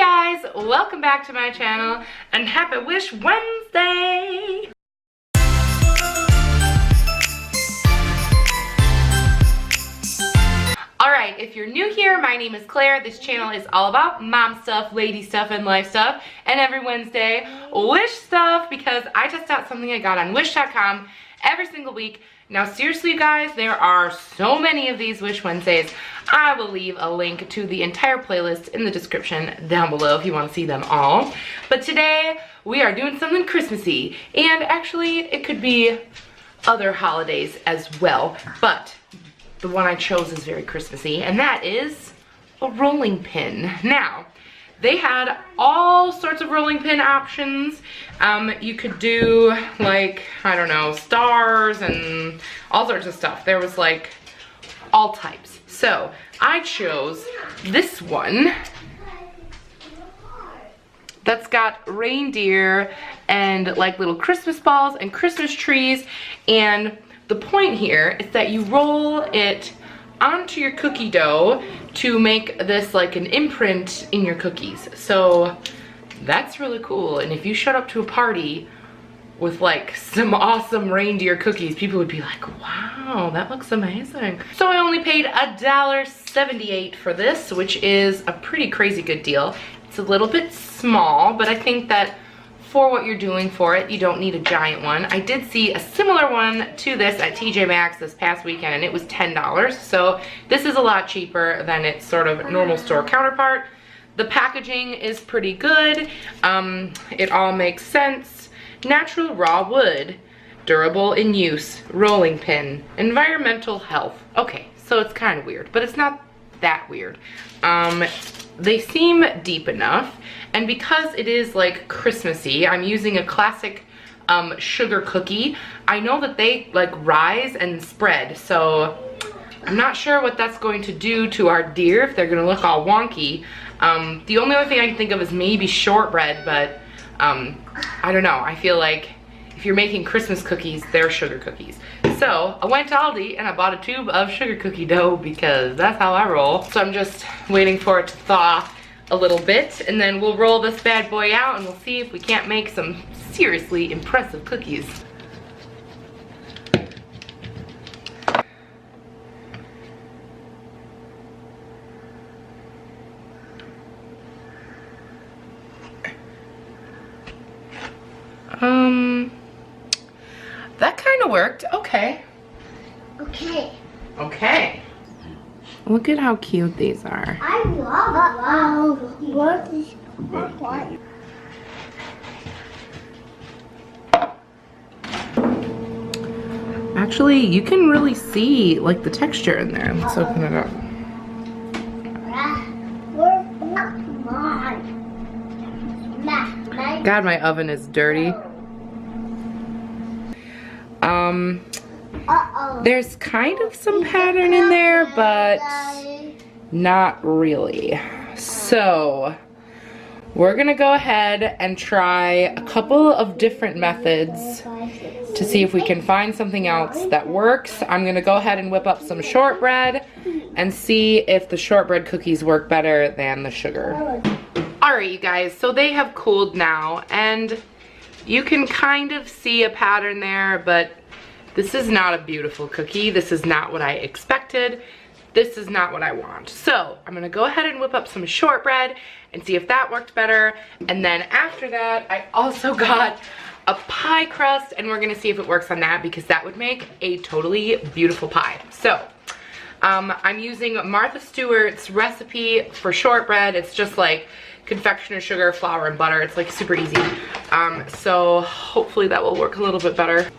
guys, welcome back to my channel and happy Wish Wednesday! Alright, if you're new here, my name is Claire. This channel is all about mom stuff, lady stuff, and life stuff. And every Wednesday, Wish stuff, because I test out something I got on Wish.com every single week. Now seriously you guys, there are so many of these Wish Wednesdays. I will leave a link to the entire playlist in the description down below if you want to see them all. But today we are doing something Christmassy, and actually it could be other holidays as well, but the one I chose is very Christmassy, and that is a rolling pin. Now, they had all sorts of rolling pin options. You could do like, I don't know, stars and all sorts of stuff. There was like all types. So I chose this one that's got reindeer and like little Christmas balls and Christmas trees. And the point here is that you roll it onto your cookie dough to make this like an imprint in your cookies. So that's really cool. And if you showed up to a party with like some awesome reindeer cookies, people would be like, wow, that looks amazing. So I only paid $1.78 for this, which is a pretty crazy good deal. It's a little bit small, but I think that for what you're doing for it, you don't need a giant one. I did see a similar one to this at TJ Maxx this past weekend, and it was $10. So this is a lot cheaper than its sort of normal store counterpart. The packaging is pretty good. It all makes sense. Natural raw wood, durable in use, rolling pin, environmental health. Okay, so it's kind of weird, but it's not that weird. They seem deep enough, and because it is like Christmassy, I'm using a classic sugar cookie. I know that they like rise and spread, so I'm not sure what that's going to do to our deer, if they're gonna look all wonky. The only other thing I can think of is maybe shortbread, but I don't know. I feel like if you're making Christmas cookies, they're sugar cookies. So I went to Aldi and I bought a tube of sugar cookie dough because that's how I roll. So I'm just waiting for it to thaw a little bit, and then we'll roll this bad boy out and we'll see if we can't make some seriously impressive cookies. That kind of worked. Okay. Okay. Look at how cute these are. I love what is what? Actually, you can really see like the texture in there. Let's open it up. God, my oven is dirty. There's kind of some pattern in there, but not really. So we're gonna go ahead and try a couple of different methods to see if we can find something else that works. I'm gonna go ahead and whip up some shortbread and see if the shortbread cookies work better than the sugar. Alright you guys, so they have cooled now, and you can kind of see a pattern there, but this is not a beautiful cookie. This is not what I expected. This is not what I want. So I'm gonna go ahead and whip up some shortbread and see if that worked better. And then after that, I also got a pie crust, and we're gonna see if it works on that, because that would make a totally beautiful pie. So I'm using Martha Stewart's recipe for shortbread. It's just like confectioner sugar, flour, and butter. It's like super easy. So hopefully that will work a little bit better.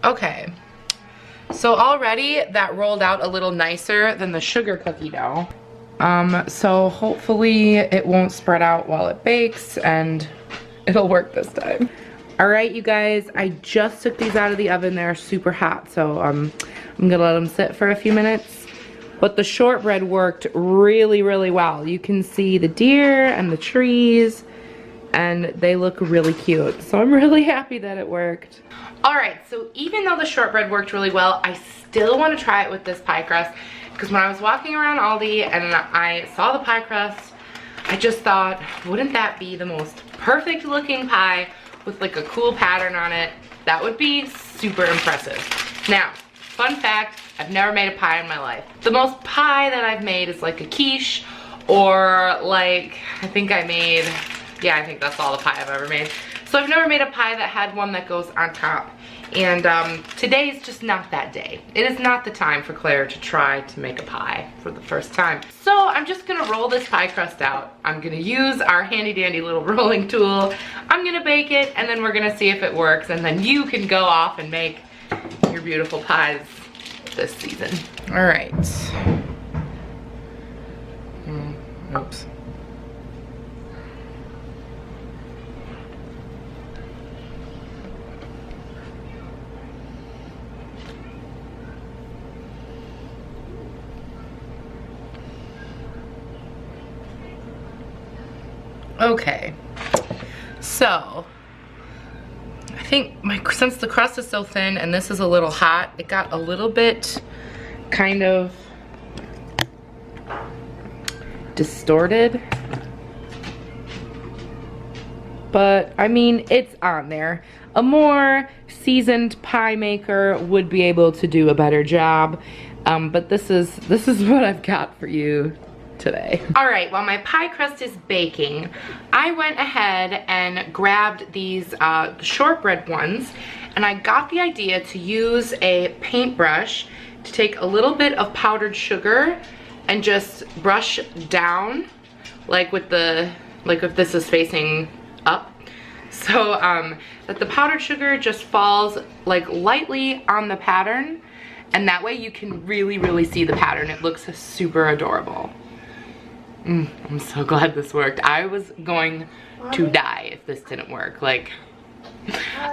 Okay, so already that rolled out a little nicer than the sugar cookie dough. So hopefully it won't spread out while it bakes and it'll work this time. All right, you guys, I just took these out of the oven. They're super hot, so I'm gonna let them sit for a few minutes. But the shortbread worked really, really well. You can see the deer and the trees, and they look really cute. So I'm really happy that it worked. All right, so even though the shortbread worked really well, I still want to try it with this pie crust, because when I was walking around Aldi and I saw the pie crust, I just thought, wouldn't that be the most perfect looking pie with like a cool pattern on it? That would be super impressive. Now, fun fact, I've never made a pie in my life. The most pie that I've made is like a quiche, or like, I think that's all the pie I've ever made. So I've never made a pie that had one that goes on top. And today is just not that day. It is not the time for Claire to try to make a pie for the first time. So I'm just gonna roll this pie crust out. I'm gonna use our handy dandy little rolling tool. I'm gonna bake it, and then we're gonna see if it works, and then you can go off and make your beautiful pies this season. All right. Oops. Okay, so I think since the crust is so thin and this is a little hot, it got a little bit kind of distorted. But I mean, it's on there. A more seasoned pie maker would be able to do a better job. But this is what I've got for you today. All right, while my pie crust is baking, I went ahead and grabbed these shortbread ones, and I got the idea to use a paintbrush to take a little bit of powdered sugar and just brush down, like if this is facing up, so that the powdered sugar just falls like lightly on the pattern, and that way you can really see the pattern. It looks super adorable. I'm so glad this worked. I was going to die if this didn't work. Like,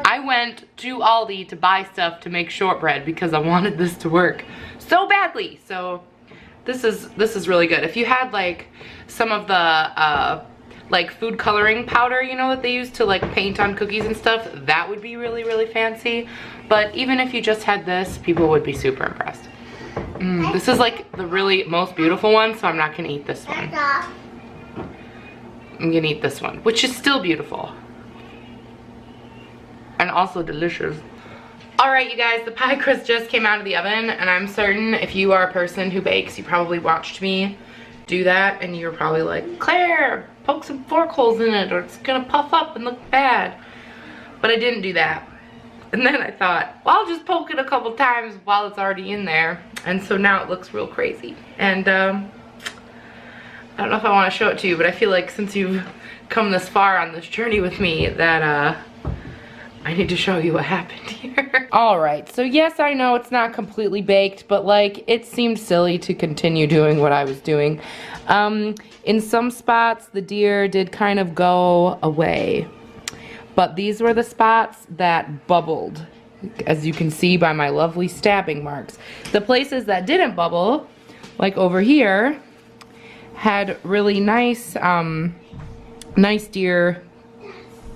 I went to Aldi to buy stuff to make shortbread because I wanted this to work so badly. So this is really good. If you had like some of the like food coloring powder, you know, that they use to like paint on cookies and stuff, that would be really fancy. But even if you just had this, people would be super impressed. This is like the really most beautiful one, so I'm not gonna eat this one. I'm gonna eat this one, which is still beautiful. And also delicious. All right, you guys, the pie crust just came out of the oven, and I'm certain if you are a person who bakes, you probably watched me do that, and you're probably like, Claire, poke some fork holes in it, or it's gonna puff up and look bad. But I didn't do that. And then I thought, well, I'll just poke it a couple times while it's already in there. And so now it looks real crazy. And I don't know if I want to show it to you, but I feel like since you've come this far on this journey with me, that I need to show you what happened here. All right, so yes, I know it's not completely baked, but like it seemed silly to continue doing what I was doing. In some spots, the deer did kind of go away. But these were the spots that bubbled, as you can see by my lovely stabbing marks. The places that didn't bubble, like over here, had really nice, nice deer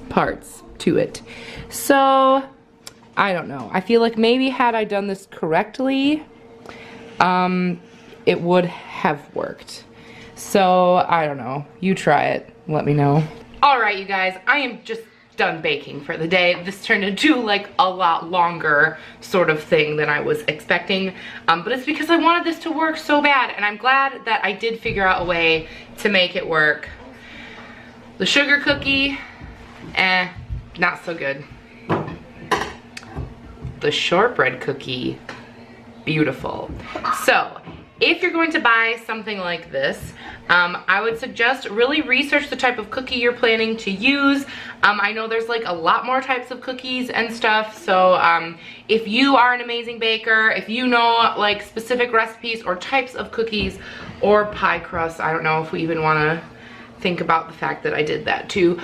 parts to it. So, I don't know. I feel like maybe had I done this correctly, it would have worked. So, I don't know. You try it. Let me know. All right, you guys. I am just done baking for the day. This turned into like a lot longer sort of thing than I was expecting, but it's because I wanted this to work so bad, and I'm glad that I did figure out a way to make it work. The sugar cookie, not so good. The shortbread cookie, beautiful. So if you're going to buy something like this, I would suggest really research the type of cookie you're planning to use. I know there's like a lot more types of cookies and stuff, so if you are an amazing baker, if you know like specific recipes or types of cookies or pie crusts, I don't know if we even want to think about the fact that I did that too.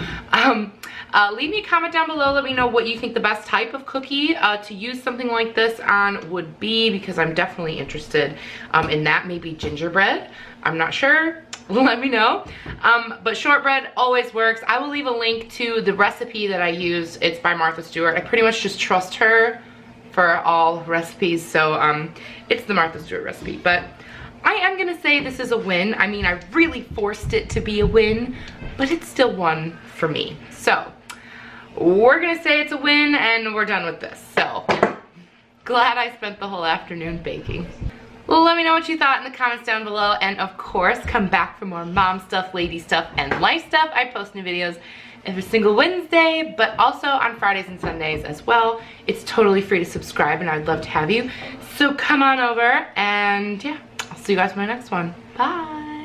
Leave me a comment down below. Let me know what you think the best type of cookie to use something like this on would be, because I'm definitely interested in that. Maybe gingerbread. I'm not sure. Let me know. But shortbread always works. I will leave a link to the recipe that I use. It's by Martha Stewart. I pretty much just trust her for all recipes, so it's the Martha Stewart recipe. But I am gonna say this is a win. I mean, I really forced it to be a win, but it's still one for me. So we're gonna say it's a win, and we're done with this. So glad I spent the whole afternoon baking. Let me know what you thought in the comments down below, and of course, come back for more mom stuff, lady stuff, and life stuff. I post new videos every single Wednesday, but also on Fridays and Sundays as well. It's totally free to subscribe, and I'd love to have you. So come on over, and yeah, I'll see you guys in my next one. Bye.